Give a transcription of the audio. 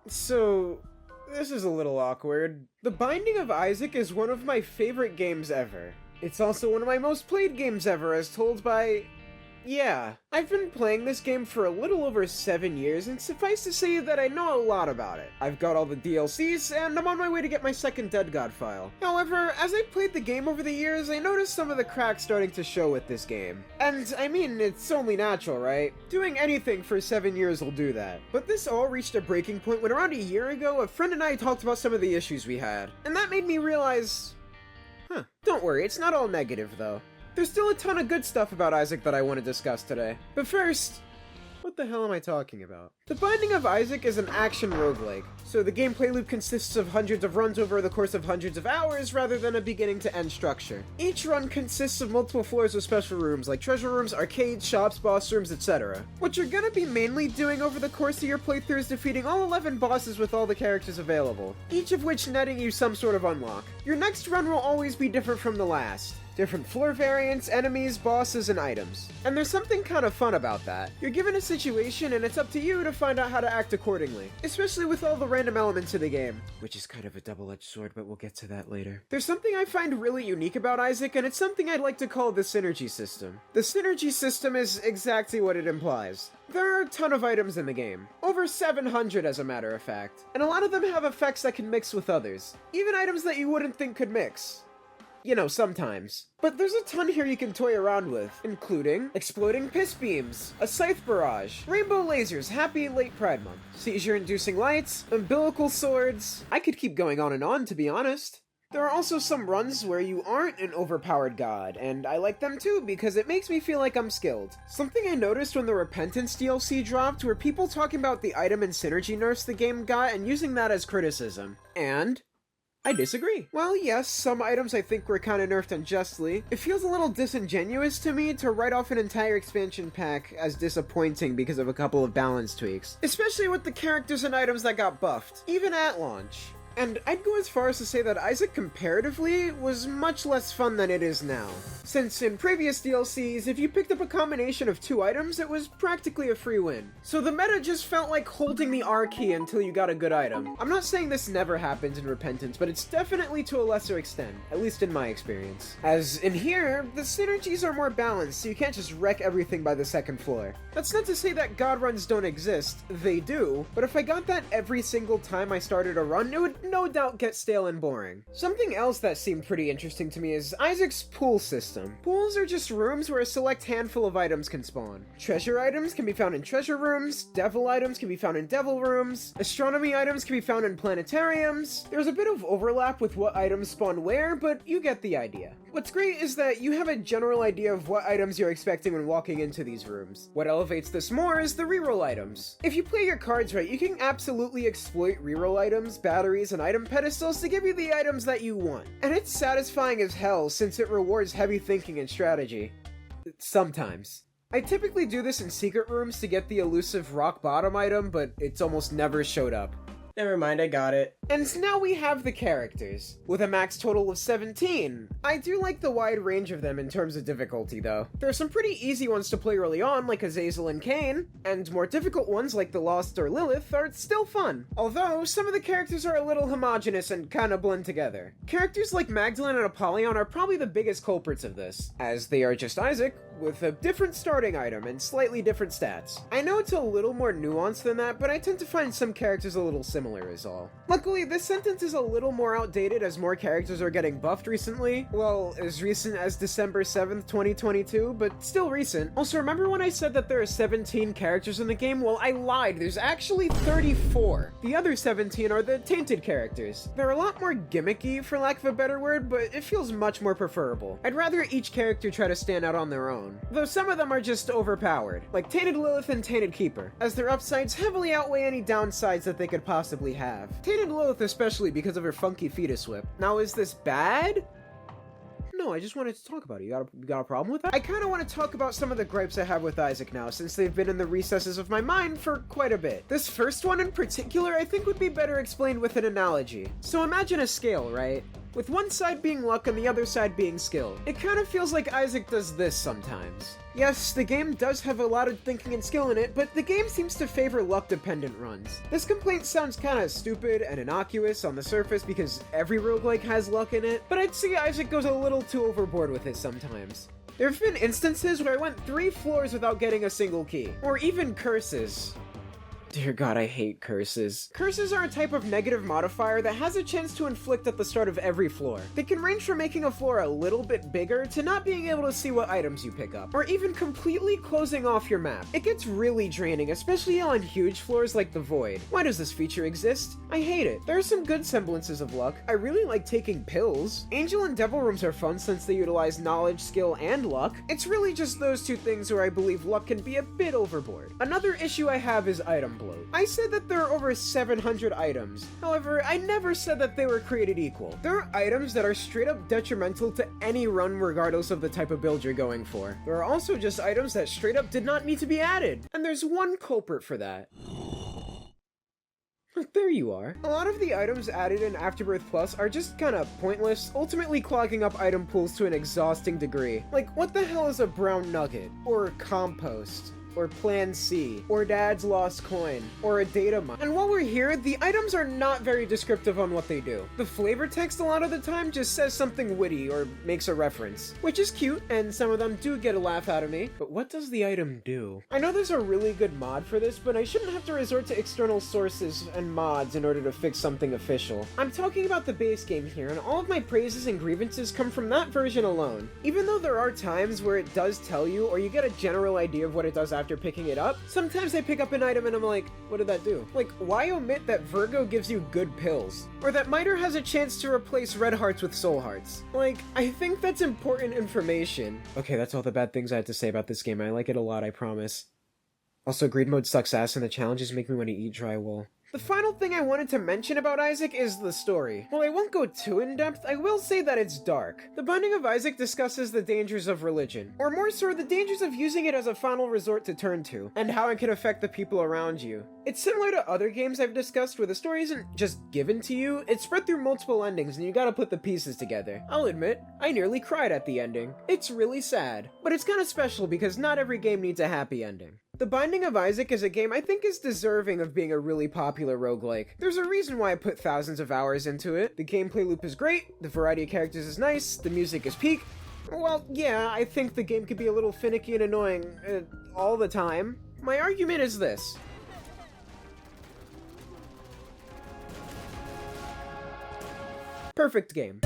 So, this is a little awkward. The Binding of Isaac is one of my favorite games ever. It's also one of my most played games ever, as told by... Yeah, I've been playing this game for a little over 7 years, and suffice to say that I know a lot about it. I've got all the DLCs, and I'm on my way to get my second Dead God file. However, as I played the game over the years, I noticed some of the cracks starting to show with this game. And, I mean, it's only natural, right? Doing anything for 7 years will do that. But this all reached a breaking point when around a year ago, a friend and I talked about some of the issues we had. And that made me realize... Don't worry, it's not all negative, though. There's still a ton of good stuff about Isaac that I want to discuss today. But first, what the hell am I talking about? The Binding of Isaac is an action roguelike, so the gameplay loop consists of hundreds of runs over the course of hundreds of hours rather than a beginning to end structure. Each run consists of multiple floors with special rooms like treasure rooms, arcades, shops, boss rooms, etc. What you're gonna be mainly doing over the course of your playthrough is defeating all 11 bosses with all the characters available, each of which netting you some sort of unlock. Your next run will always be different from the last. Different floor variants, enemies, bosses, and items. And there's something kind of fun about that. You're given a situation and it's up to you to find out how to act accordingly, especially with all the random elements of the game. Which is kind of a double-edged sword, but we'll get to that later. There's something I find really unique about Isaac, and it's something I'd like to call the synergy system. The synergy system is exactly what it implies. There are a ton of items in the game. Over 700 as a matter of fact. And a lot of them have effects that can mix with others. Even items that you wouldn't think could mix. You know, sometimes. But there's a ton here you can toy around with, including exploding piss beams, a scythe barrage, rainbow lasers, happy late Pride Month, seizure-inducing lights, umbilical swords. I could keep going on, to be honest. There are also some runs where you aren't an overpowered god, and I like them too because it makes me feel like I'm skilled. Something I noticed when the Repentance DLC dropped were people talking about the item and synergy nerfs the game got and using that as criticism. And I disagree. Well, yes, some items I think were kinda nerfed unjustly. It feels a little disingenuous to me to write off an entire expansion pack as disappointing because of a couple of balance tweaks. Especially with the characters and items that got buffed, even at launch. And I'd go as far as to say that Isaac comparatively was much less fun than it is now. Since in previous DLCs, if you picked up a combination of 2 items, it was practically a free win. So the meta just felt like holding the R key until you got a good item. I'm not saying this never happens in Repentance, but it's definitely to a lesser extent, at least in my experience. As in here, the synergies are more balanced, so you can't just wreck everything by the second floor. That's not to say that god runs don't exist, they do, but if I got that every single time I started a run, it would no doubt get stale and boring. Something else that seemed pretty interesting to me is Isaac's pool system. Pools are just rooms where a select handful of items can spawn. Treasure items can be found in treasure rooms, devil items can be found in devil rooms, astronomy items can be found in planetariums. There's a bit of overlap with what items spawn where, but you get the idea. What's great is that you have a general idea of what items you're expecting when walking into these rooms. What elevates this more is the reroll items. If you play your cards right, you can absolutely exploit reroll items, batteries, and item pedestals to give you the items that you want. And it's satisfying as hell since it rewards heavy thinking and strategy. Sometimes. I typically do this in secret rooms to get the elusive rock bottom item, but it's almost never showed up. Never mind, I got it. And now we have the characters, with a max total of 17. I do like the wide range of them in terms of difficulty, though. There are some pretty easy ones to play early on, like Azazel and Cain, and more difficult ones, like the Lost or Lilith, are still fun. Although, some of the characters are a little homogenous and kinda blend together. Characters like Magdalene and Apollyon are probably the biggest culprits of this, as they are just Isaac, with a different starting item and slightly different stats. I know it's a little more nuanced than that, but I tend to find some characters a little similar is all. Luckily, this sentence is a little more outdated as more characters are getting buffed recently. Well, as recent as December 7th, 2022, but still recent. Also, remember when I said that there are 17 characters in the game? Well, I lied. There's actually 34. The other 17 are the Tainted characters. They're a lot more gimmicky, for lack of a better word, but it feels much more preferable. I'd rather each character try to stand out on their own. Though some of them are just overpowered, like Tainted Lilith and Tainted Keeper, as their upsides heavily outweigh any downsides that they could possibly have. Tainted Lilith especially because of her funky fetus whip. Now, is this bad? No, I just wanted to talk about it. You got a problem with that? I kinda want to talk about some of the gripes I have with Isaac now, since they've been in the recesses of my mind for quite a bit. This first one in particular I think would be better explained with an analogy. So imagine a scale, right? With one side being luck and the other side being skill. It kind of feels like Isaac does this sometimes. Yes, the game does have a lot of thinking and skill in it, but the game seems to favor luck-dependent runs. This complaint sounds kinda stupid and innocuous on the surface because every roguelike has luck in it, but I'd say Isaac goes a little too overboard with it sometimes. There have been instances where I went 3 floors without getting a single key, or even curses. Dear God, I hate curses. Curses are a type of negative modifier that has a chance to inflict at the start of every floor. They can range from making a floor a little bit bigger to not being able to see what items you pick up, or even completely closing off your map. It gets really draining, especially on huge floors like the Void. Why does this feature exist? I hate it. There are some good semblances of luck. I really like taking pills. Angel and Devil rooms are fun since they utilize knowledge, skill, and luck. It's really just those 2 things where I believe luck can be a bit overboard. Another issue I have is item bloat. I said that there are over 700 items. However, I never said that they were created equal. There are items that are straight up detrimental to any run regardless of the type of build you're going for. There are also just items that straight up did not need to be added. And there's one culprit for that. There you are. A lot of the items added in Afterbirth Plus are just kinda pointless, ultimately clogging up item pools to an exhausting degree. Like, what the hell is a brown nugget? Or compost? Or Plan C, or Dad's Lost Coin, or a data mine. And while we're here, the items are not very descriptive on what they do. The flavor text a lot of the time just says something witty or makes a reference, which is cute, and some of them do get a laugh out of me, but what does the item do? I know there's a really good mod for this, but I shouldn't have to resort to external sources and mods in order to fix something official. I'm talking about the base game here, and all of my praises and grievances come from that version alone. Even though there are times where it does tell you, or you get a general idea of what it does after picking it up, sometimes I pick up an item and I'm like, what did that do? Like, why omit that Virgo gives you good pills? Or that Miter has a chance to replace red hearts with soul hearts? Like, I think that's important information. Okay, that's all the bad things I had to say about this game. I like it a lot, I promise. Also, greed mode sucks ass and the challenges make me want to eat drywall. The final thing I wanted to mention about Isaac is the story. While I won't go too in-depth, I will say that it's dark. The Binding of Isaac discusses the dangers of religion, or more so, the dangers of using it as a final resort to turn to, and how it can affect the people around you. It's similar to other games I've discussed where the story isn't just given to you, it's spread through multiple endings and you gotta put the pieces together. I'll admit, I nearly cried at the ending. It's really sad, but it's kinda special because not every game needs a happy ending. The Binding of Isaac is a game I think is deserving of being a really popular roguelike. There's a reason why I put thousands of hours into it. The gameplay loop is great, the variety of characters is nice, the music is peak. Well, yeah, I think the game could be a little finicky and annoying all the time. My argument is this. Perfect game.